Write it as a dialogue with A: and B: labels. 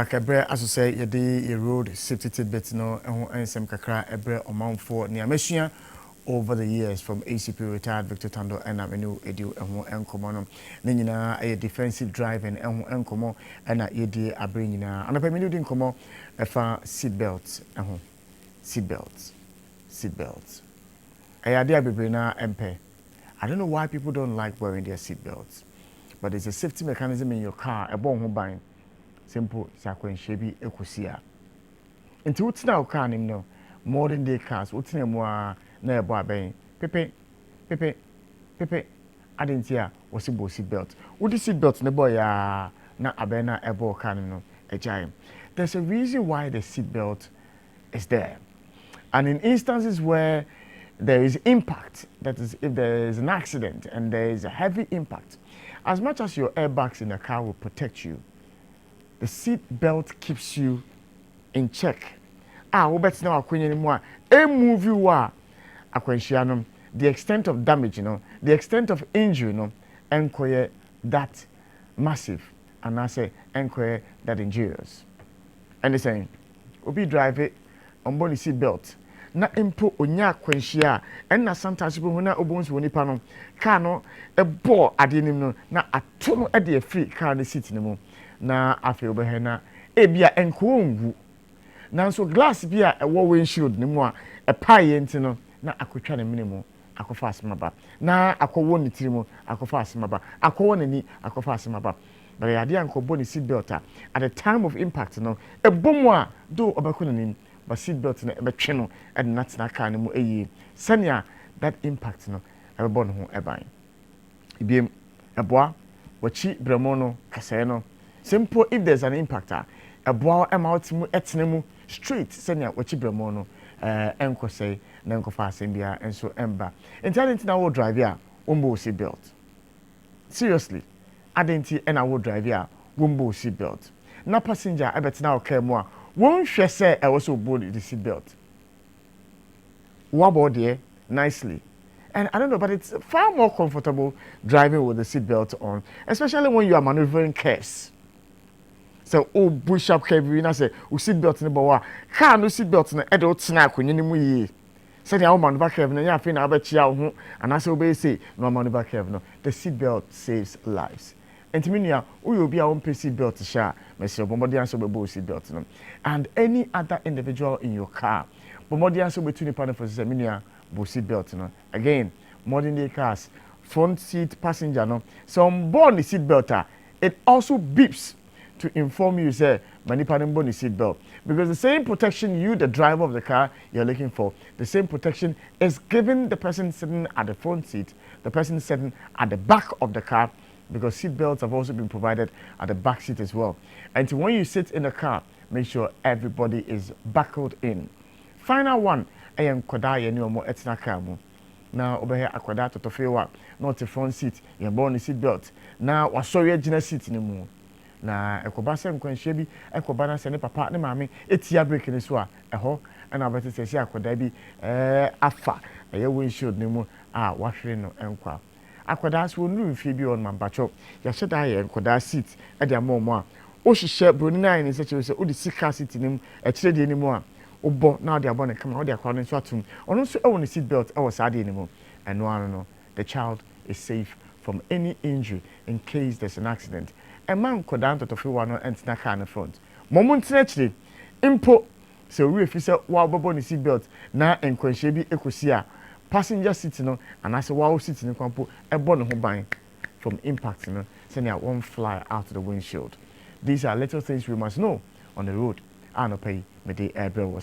A: Akabre as say your road safety tidbit no and some kakra ebre omanfo ni amesua over the years from ACP retired Victor Tando and Amenu Edu and enkomo no ne nyina a defensive driving and enkomo and yedi abre nyina and apemenu din komo efa seatbelt seatbelt ayade abebre na empe. I don't know why people don't like wearing their seatbelts, but there's a safety mechanism in your car a bon ho ban simple sakwenhye bi ekosia nti wutina o car nim no modern day cars wutina mu a na ebo aben pepe adentia wosi bo seat belt wudi seat belt ne boy ya na aben na ebo car nim no ejai. There's a reason why the seat belt is there, and in instances where there is impact, that is if there is an accident and there is a heavy impact, as much as your airbags in the car will protect you, the seat belt keeps you in check. Wobet na akwenye ni mu a move you a akwenhia no, the extent of damage, the extent of injury, enkoye that massive, and I say enkoye that injurious. And they saying, obi drive it on body seat belt. Na impo onya akwenhia and na sometimes people na obonsu wonipa no car no ebo ade nim no na ato no e de free car ne seat ne mu na afi obehe na ebia enko ongu nanso glass bia ewo windshield ne mu a epaye nti no na akotwa ne minimum akofa asmaba na akowo ne tirimo akofa asmaba akowo ne ni akofa asmaba but yade ankobo ne seat belt at the time of impact no ebomu a do obeko ne ni but seat belt na ebetwe no e na tena car ne mu eyi senia that impact no ebebo no ho eban ibiem eboa wachi bremo no kasee no simple. If there's an impact a boa amount mu etnemu straight senia wachi bremo no enkose na enkofa asembia enso emba intelligent na wo drive ya wombo seat belt. Seriously, adenti na wo drive ya wombo seat belt na passenger ebetina okay mu a won hwe se e was obodi the seat belt wabo there nicely. And I don't know, but it's far more comfortable driving with the seat belt on, especially when you are maneuvering cars. So, bush up heavy, na say, seat belt in the boa, car no seat belt in the adult snack when you need. Say, the old man back heaven, and you have been about you, and as obey say, no man back heaven. The seat belt saves lives. And to me, we will be our own seat belt to share, Monsieur Bombardier, so we seat belt, and any other individual in your car. Bombardier, so between the panel for Seminia. Seat belt, Again, modern day cars, front seat passenger, So on board the seat belt, it also beeps to inform you, say, many panel the seat belt. Because the same protection you, the driver of the car, you're looking for, the same protection is given the person sitting at the front seat, the person sitting at the back of the car, because seat belts have also been provided at the back seat as well. And so when you sit in the car, make sure everybody is buckled in. Final one. Ayam koda ye ni omo etina car mu na obehe akoda totofewa not the front seat ye born the seat belt na wasori agina seat ni mu na ekoba se nkwanhye bi ekoba na se ne papa ne maame etia break ni so a eho na abete se akoda bi afa eye windshield ni mu a wahwere no enkwa akoda so nu mfie bi on mambacho ya hyeda ye koda seat e de amomo a o hihye broni na ni se che se o di sika seat ni mu e kire de ni mu a Obo now they are born come out they are calling so atum ono so e won seat belt e was ade anymore and no the child is safe from any injury in case there's an accident. A man could down to the free one and snack in the front moment actually impo so we if say wa bobo ni seat belt na enkwanhye bi ekosia passenger seat no and I say wa seat ni kwampo e bo no ho ban from impact no say na one fly out of the windshield. These are little things we must know on the road. I no pay me the airbell